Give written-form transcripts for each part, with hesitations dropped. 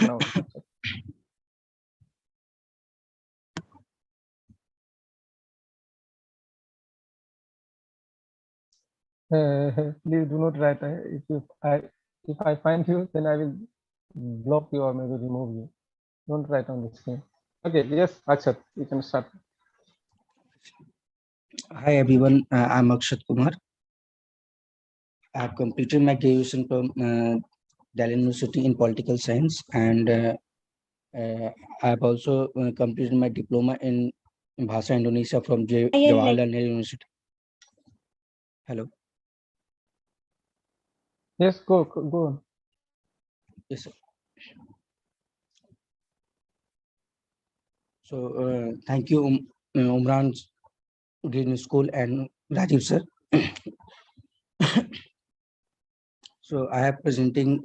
now. Please do not write. If I find you, then I will block you or maybe remove you. Don't write on the screen. Okay, yes, Akshat, you can start. Hi everyone, I'm Akshat Kumar. I have completed my graduation from Delhi University in political science, and I have also completed my diploma in Bhasa Indonesia from Jawaharlal Nehru University. Hello. Yes, go on. Yes, sir. So thank you, Umran Green School and Rajiv sir. So I am presenting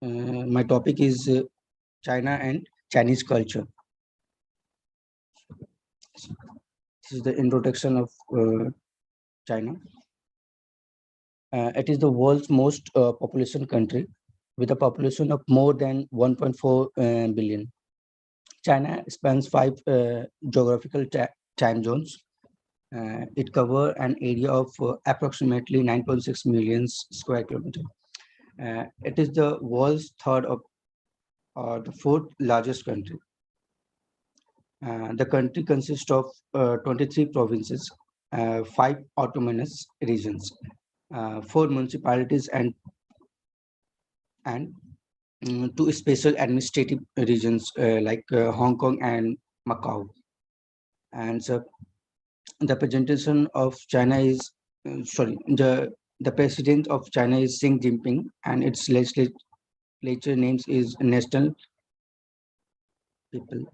my topic is China and Chinese culture. This is the introduction of China. It is the world's most population country with a population of more than 1.4 billion. China spans 5 geographical time zones. It covers an area of approximately 9.6 million square kilometers. It is the world's third or the fourth largest country. The country consists of 23 provinces, 5 autonomous regions, 4 municipalities, and 2 special administrative regions like Hong Kong and Macau. And so the presentation of China is the president of China is Xi Jinping, and its legislature names is National People.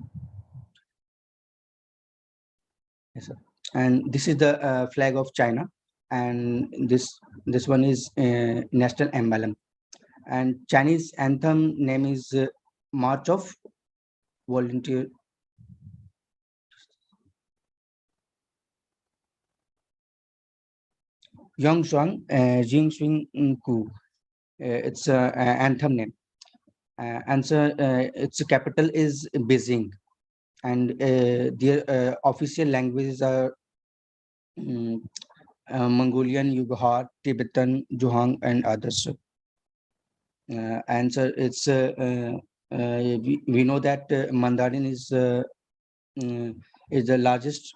Yes, sir. And this is the flag of China, and this one is national emblem. And Chinese anthem name is March of Volunteer. Yongshuang Jingswing Ku. It's anthem name. And so its capital is Beijing, and their official languages are Mongolian, Uyghur, Tibetan, Zhuang, and others. And so it's we know that Mandarin is the largest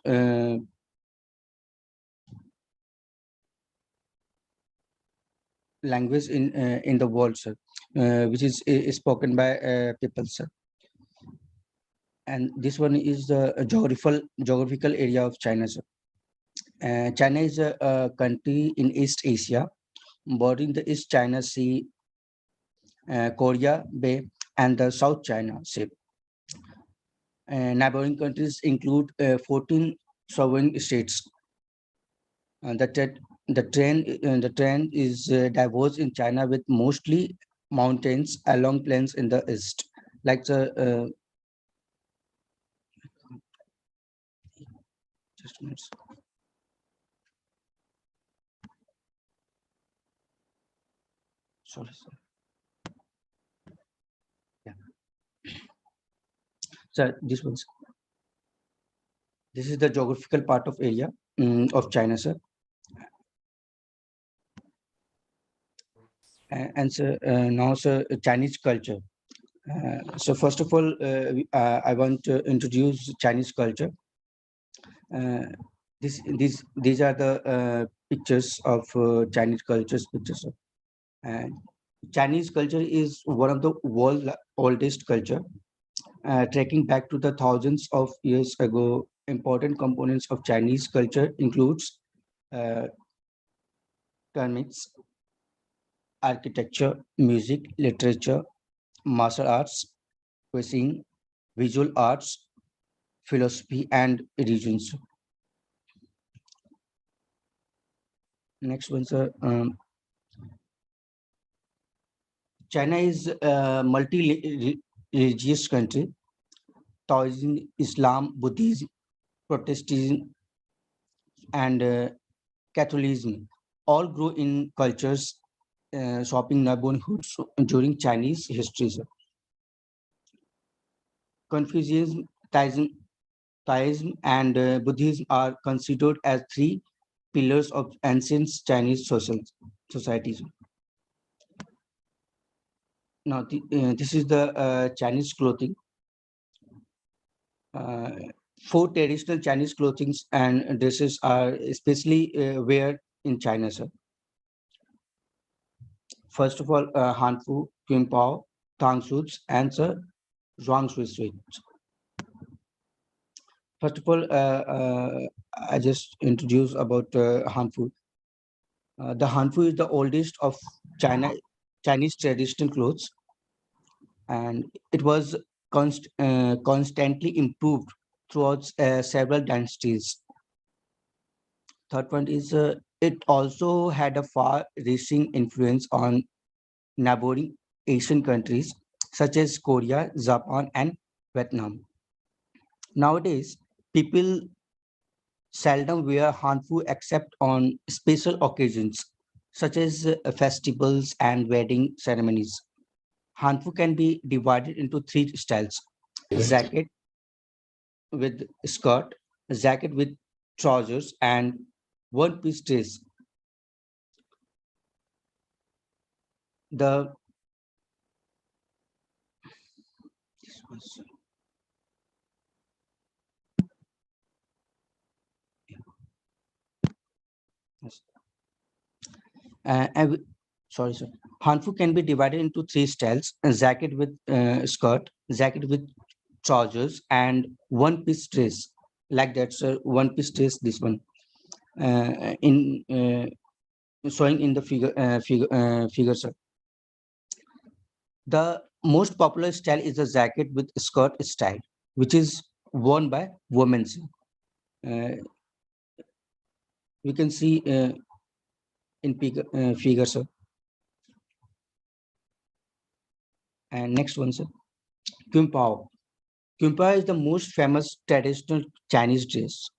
language in the world, sir, which is spoken by people, sir. And this one is the geographical area of China, sir. China is a country in East Asia, bordering the East China Sea, Korea Bay, and the South China Sea. Neighboring countries include 14 sovereign states. The trend is diverse in China, with mostly mountains along plains in the east, like the just a minute. Sorry, sir. Yeah. So this is the geographical part of area of China, sir. And so now, sir, Chinese culture. So first of all, I want to introduce Chinese culture. These are the pictures of Chinese culture's pictures. Chinese culture is one of the world's oldest culture, tracking back to the thousands of years ago. Important components of Chinese culture includes ceramics, architecture, music, literature, martial arts, cuisine, visual arts, philosophy, and religions. Next one, sir. China is a multi-religious country. Taoism, Islam, Buddhism, Protestantism, and Catholicism all grow in cultures shopping neighborhoods during Chinese history. Confucianism, Taoism, and Buddhism are considered as three pillars of ancient Chinese social societies. Now, this is the Chinese clothing. Uh, Four traditional Chinese clothings and dresses are especially wear in China, sir. First of all, Hanfu, Qimpao, Tang suits, and sir, Zhongshan Suit. First of all, I just introduce about Hanfu. The Hanfu is the oldest of Chinese traditional clothes, and it was constantly improved throughout several dynasties. Third point is it also had a far-reaching influence on neighboring Asian countries such as Korea, Japan, and Vietnam. Nowadays, people seldom wear hanfu except on special occasions such as festivals and wedding ceremonies. Hanfu can be divided into three styles: jacket with skirt, jacket with trousers, and one-piece dress. The and sorry, sir. Hanfu can be divided into three styles: a jacket with skirt, jacket with trousers, and one-piece dress. Like that, sir. One-piece dress. This one, in showing in the figure, sir. The most popular style is the jacket with skirt style, which is worn by women. Uh, we can see in figure, sir. And next one, sir. Qimpao. Qimpao is the most famous traditional Chinese dress.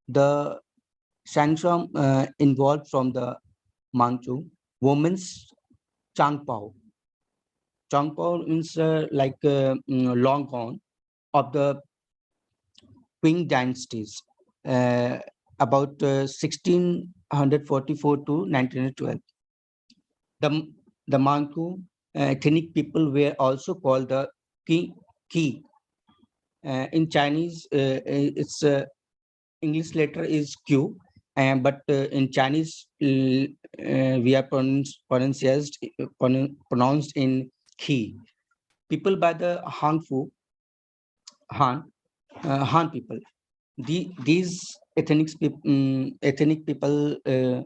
The Shangsham involved from the Manchu women's Changpao. Changpao means long gown of the Qing dynasties, about 1644 to 1912. The, the Manchu ethnic people were also called the Qi. In Chinese, its English letter is Q, but in Chinese, we are pronounced in Qi. People by the Han people. These ethnic people were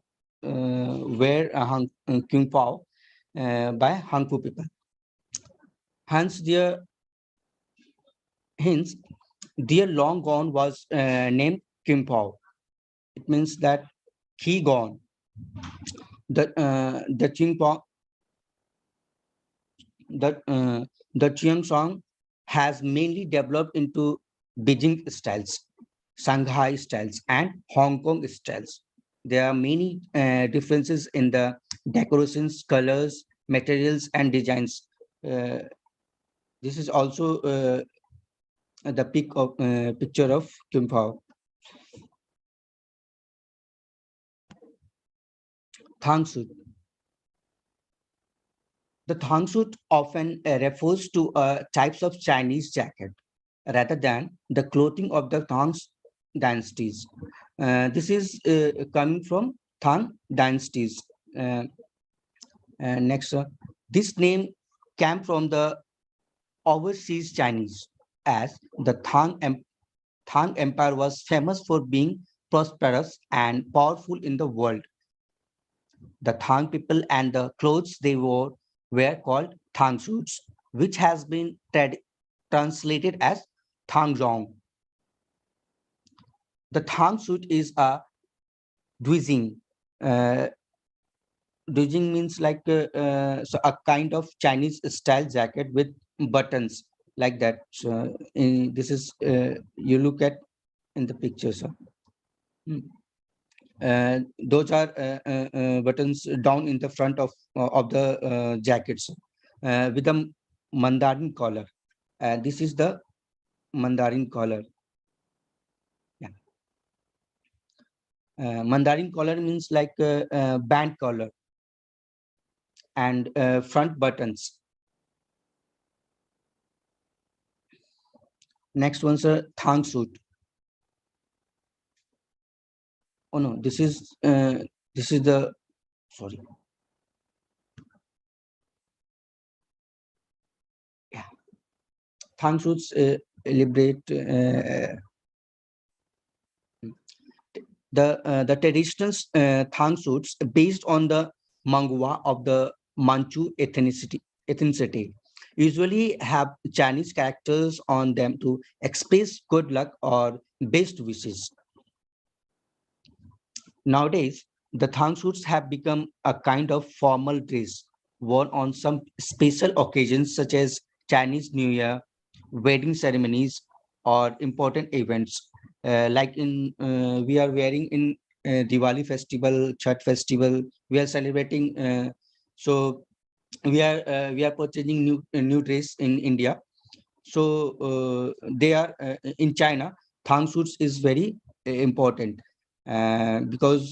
Kung Pao by Hanfu people. Hence, their long gown was named Kim Pao. It means that he gone. The Kim Pao, the Chiang song has mainly developed into Beijing styles, Shanghai styles, and Hong Kong styles. There are many differences in the decorations, colors, materials, and designs. This is also the picture of Kim Pao. Thang suit. The thang suit often refers to types of Chinese jacket rather than the clothing of the Tang dynasties. This is coming from Tang dynasties. Next, this name came from the overseas Chinese, as the Tang Empire was famous for being prosperous and powerful in the world. The Tang people and the clothes they wore were called Tang suits, which has been translated as Tang Zhong. The Tang suit is a Duijing. Duijing means like so a kind of Chinese style jacket with buttons like that. So this is you look at in the picture, sir. Those are buttons down in the front of the jackets with a mandarin collar. This is the Mandarin collar. Yeah. Mandarin collar means like band collar and front buttons. Next one's a thang suit. Oh no, this is the sorry. Yeah, thang suits elaborate the traditional thang suits based on the mangwa of the Manchu ethnicity usually have Chinese characters on them to express good luck or best wishes. Nowadays, the thang suits have become a kind of formal dress worn on some special occasions such as Chinese New Year, wedding ceremonies, or important events. Like in we are wearing in Diwali festival, Chhat festival, we are celebrating. So we are purchasing new dress in India. So they are in China. Thang suits is very important because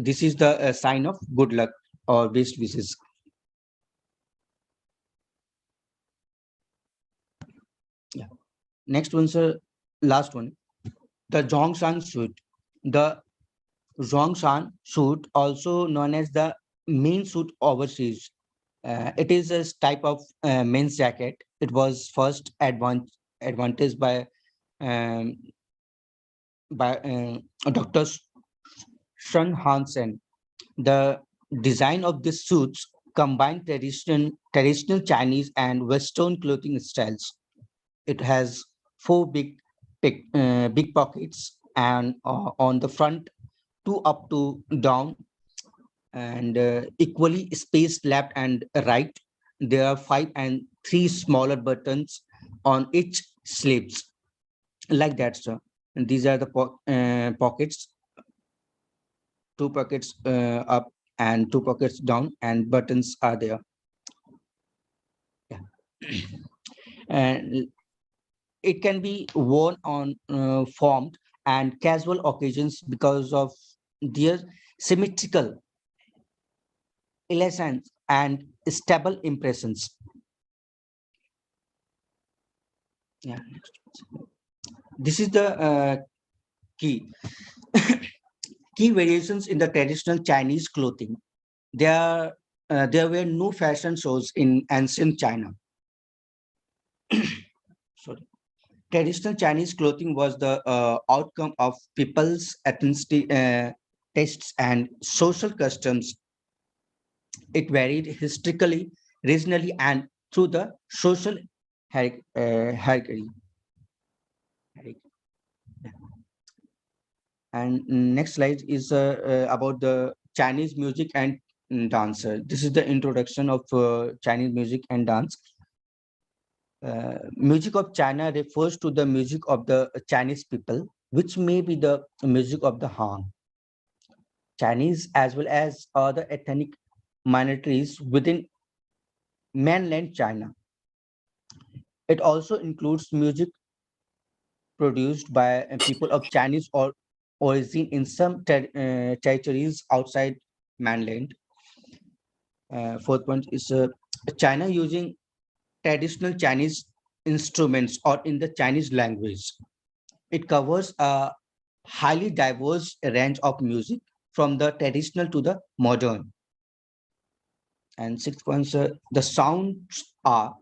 this is the sign of good luck or best wishes. Yeah. Next one's last one, the Zhongshan Suit. The Zhongshan Suit, also known as the main suit overseas, it is a type of men's jacket. It was first advantage um, by Dr. Sun Hansen. The design of the suits combine traditional Chinese and Western clothing styles. It has four big pockets, and on the front, two up to down, and equally spaced left and right. There are five and three smaller buttons on each sleeves, like that, sir. And these are the pockets, two pockets up and two pockets down, and buttons are there. Yeah. And it can be worn on formed and casual occasions because of their symmetrical elegance and stable impressions. Yeah. This is the key key variations in the traditional Chinese clothing. There were no fashion shows in ancient China. Sorry. Traditional Chinese clothing was the outcome of people's ethnicity, tastes, and social customs. It varied historically, regionally, and through the social hierarchy. And next slide is about the Chinese music and dance. This is the introduction of Chinese music and dance. Music of China refers to the music of the Chinese people, which may be the music of the Han, Chinese, as well as other ethnic minorities within mainland China. It also includes music produced by people of Chinese or origin in some territories outside mainland. Fourth point is China using traditional Chinese instruments or in the Chinese language. It covers a highly diverse range of music from the traditional to the modern. And sixth point, the sounds are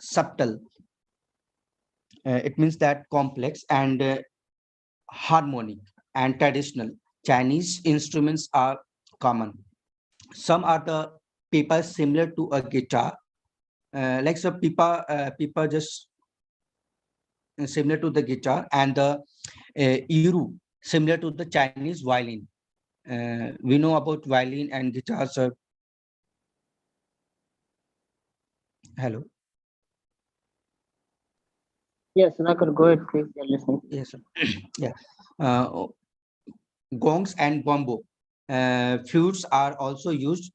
subtle. It means that complex and harmonic and traditional. Chinese instruments are common. Some are the paper similar to a guitar, like so paper just similar to the guitar, and the iru similar to the Chinese violin. We know about violin and guitars. Hello. Yes, Nakar, go ahead, please. You're listening. Yes, sir. Yeah. Gongs and bombo. Flutes are also used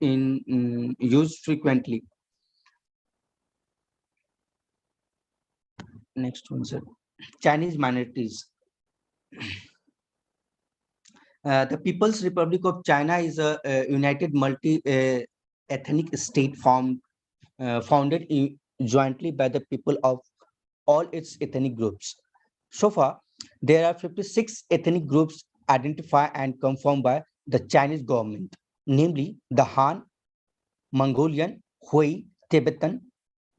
frequently. Next one, sir. Chinese minorities. The People's Republic of China is a united multi-ethnic state founded jointly by the people of all its ethnic groups. So far, there are 56 ethnic groups identified and confirmed by the Chinese government, namely the Han, Mongolian, Hui, Tibetan,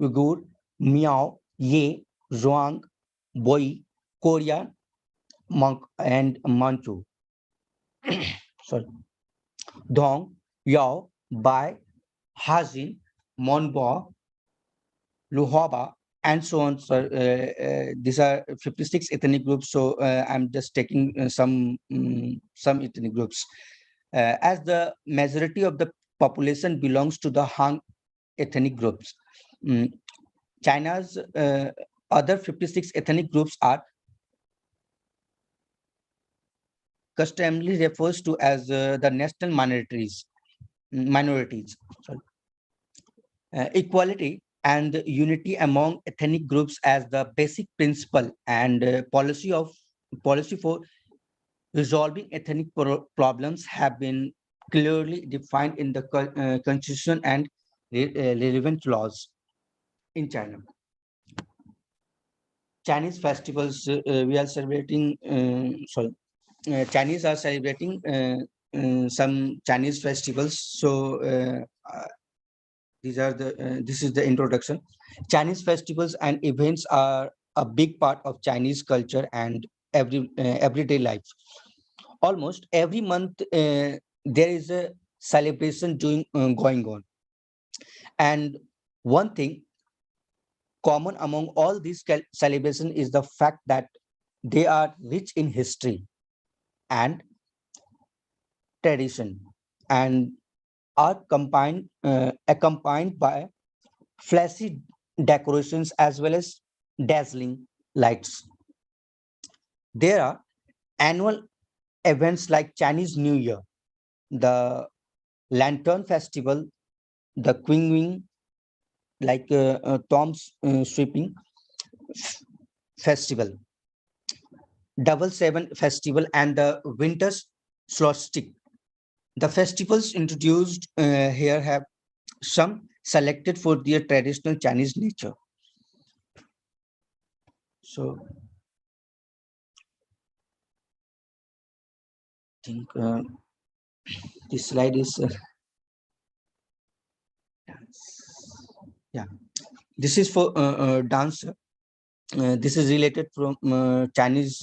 Uyghur, Miao, Ye, Zhuang, Boi, Korean, Monk, and Manchu. Sorry. Dong, Yao, Bai, Hazin, Monbo, Luhaba, and so on. So these are 56 ethnic groups. So I'm just taking some ethnic groups. As the majority of the population belongs to the Han ethnic groups. China's other 56 ethnic groups are customarily refers to as the national minorities. Sorry. Equality and unity among ethnic groups as the basic principle and policy for resolving ethnic problems have been clearly defined in the constitution and relevant laws in China. Chinese festivals we are celebrating. Chinese are celebrating some Chinese festivals. So these are the this is the introduction. Chinese festivals and events are a big part of Chinese culture and everyday life. Almost every month there is a celebration going on, and one thing common among all these celebrations is the fact that they are rich in history and tradition and are accompanied by flashy decorations as well as dazzling lights. There are annual events like Chinese New Year, the Lantern Festival, the Qingming, like Tom's Sweeping Festival, Double Seven Festival, and the Winter Solstice. The festivals introduced here have some selected for their traditional Chinese nature. So, I think this slide is yeah. This is for dance. This is related from Chinese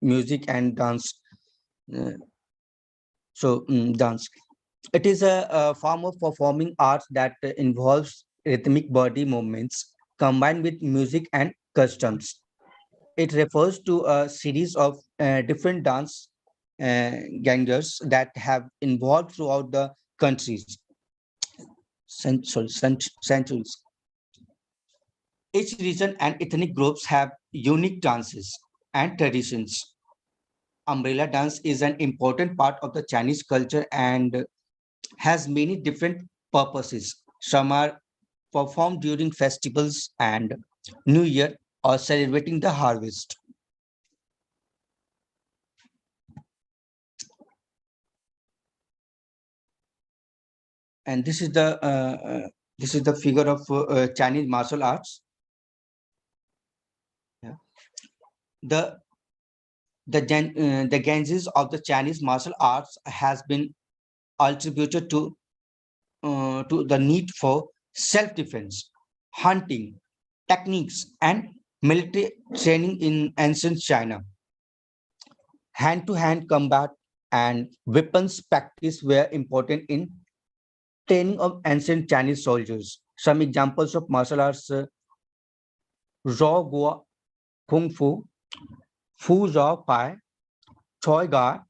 music and dance. Dance. It is a form of performing arts that involves rhythmic body movements combined with music and customs. It refers to a series of different dance gangers that have evolved throughout the countries, centuries. Each region and ethnic groups have unique dances and traditions. Umbrella dance is an important part of the Chinese culture and has many different purposes. Some are performed during festivals and New Year or celebrating the harvest. And this is the figure of Chinese martial arts. Yeah. The genesis of the Chinese martial arts has been attributed to the need for self-defense, hunting techniques, and military training in ancient China. Hand-to-hand combat and weapons practice were important in training of ancient Chinese soldiers. Some examples of martial arts: Zhao Gua Kung Fu, Fu Zhao Pai, Choi Ga.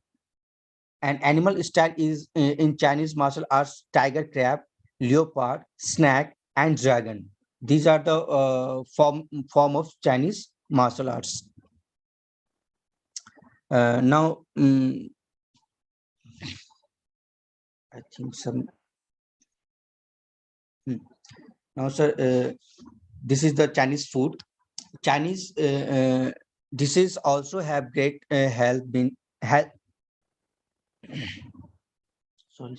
An animal style is in Chinese martial arts: tiger, crab, leopard, snake, and dragon. These are the form of Chinese martial arts. Now, I think some. Now, sir, this is the Chinese food. Chinese dishes also have great health. Sorry.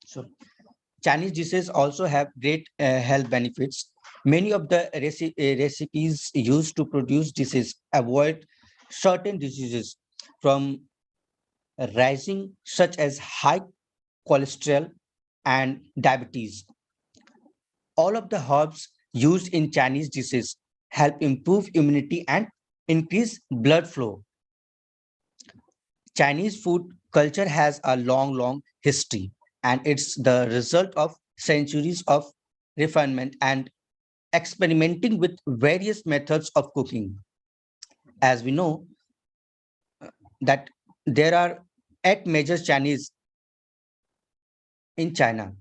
Sorry. Chinese dishes also have great health benefits. Many of the recipes used to produce dishes avoid certain diseases from rising, such as high cholesterol and diabetes. All of the herbs used in Chinese dishes help improve immunity and increase blood flow. Chinese food culture has a long history, and it's the result of centuries of refinement and experimenting with various methods of cooking. As we know that there are 8 major Chinese in China.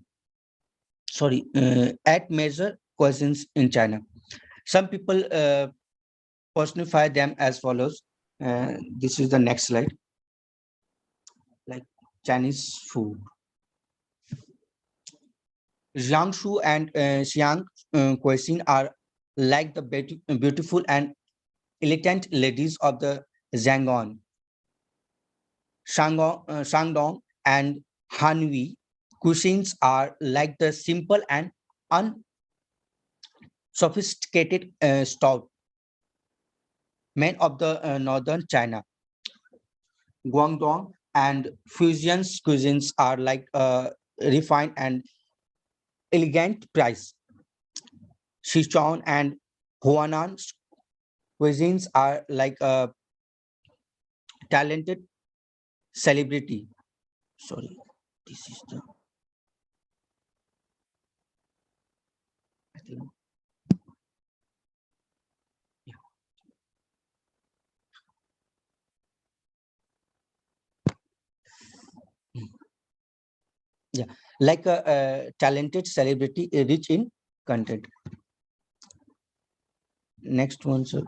Sorry, 8 major cuisines in China. Some people personify them as follows. This is the next slide. Like Chinese food. Jiangsu and Xiang cuisine are like the beautiful and elegant ladies of the Zhangong, Shandong, and Hanhui cuisines are like the simple and unsophisticated stout men of the northern China. Guangdong and Fujian cuisines are like refined and elegant price. Sichuan and Huanan cuisines are like a talented celebrity. Sorry, this is the. I think, yeah. Yeah, like a talented celebrity rich in content. Next one, sir.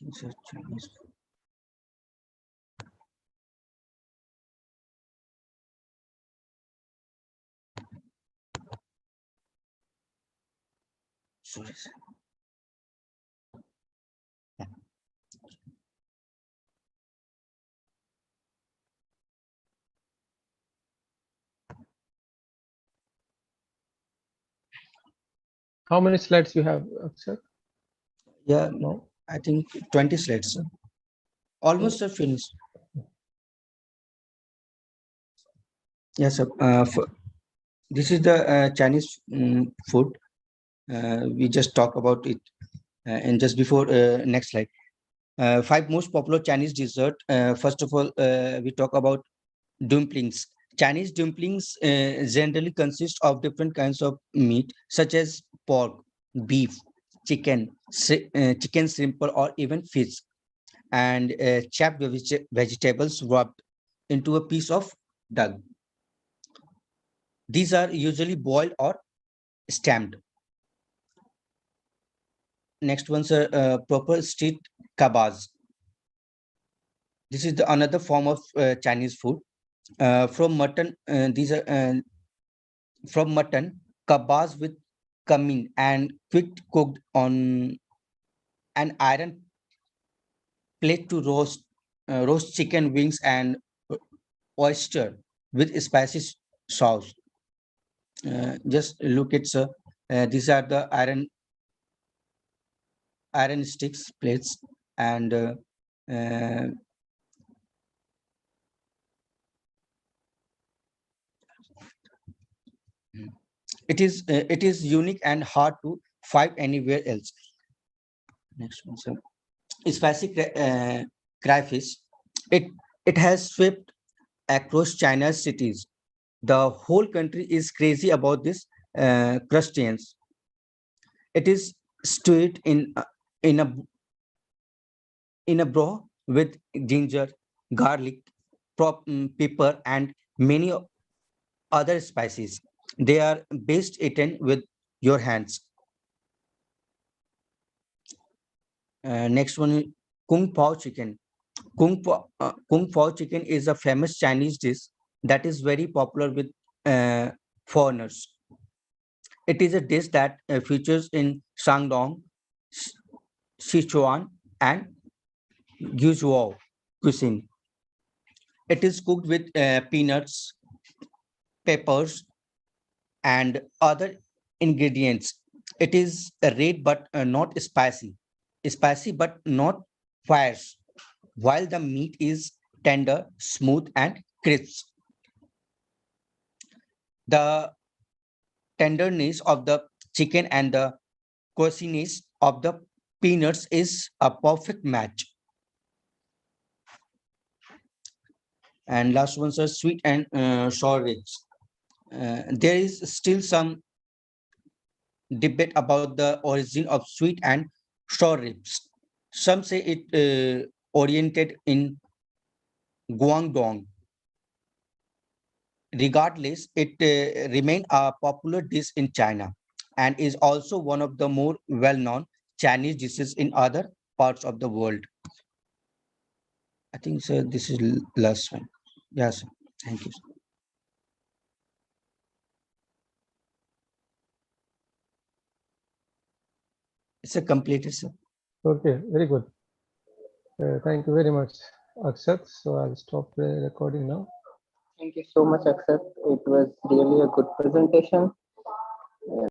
These are Chinese. Sorry, sir. Yeah. How many slides you have, Akshat? Yeah, No. I think 20 slides, sir. Almost finished. Yes, sir. This is the Chinese food. We just talk about it, and just before next slide. 5 most popular Chinese dessert. First of all, we talk about dumplings. Chinese dumplings generally consist of different kinds of meat, such as pork, beef, chicken, simple, or even fish, and chopped vegetables rubbed into a piece of dough. These are usually boiled or steamed. Next one's proper street kebabs. This is another form of Chinese food. From mutton, these are from mutton kebabs with cumin and quick cooked on an iron plate to roast chicken wings and oyster with spicy sauce. Just look at sir. These are the iron sticks plates, and uh, it is unique and hard to find anywhere else. Next one, sir. Spicy crayfish. It has swept across China's cities. The whole country is crazy about this crustaceans. It is stewed in a in a broth with ginger, garlic, pepper, and many other spices. They are best eaten with your hands. Next one is Kung Pao Chicken. Kung Pao Chicken is a famous Chinese dish that is very popular with foreigners. It is a dish that features in Shandong, S- Sichuan, and Guizhou cuisine. It is cooked with peanuts, peppers, and other ingredients. It is red but not spicy, spicy but not fierce, while the meat is tender, smooth, and crisp. The tenderness of the chicken and the coarseness of the peanuts is a perfect match. And last one's are sweet and sour ribs. There is still some debate about the origin of sweet and sour ribs. Some say it oriented in Guangdong. Regardless, it remained a popular dish in China and is also one of the more well-known Chinese dishes in other parts of the world. I think sir, this is last one. Yes, thank you. It's a completed, sir. Okay, very good. Thank you very much, Akshat. So I'll stop the recording now. Thank you so much, Akshat. It was really a good presentation.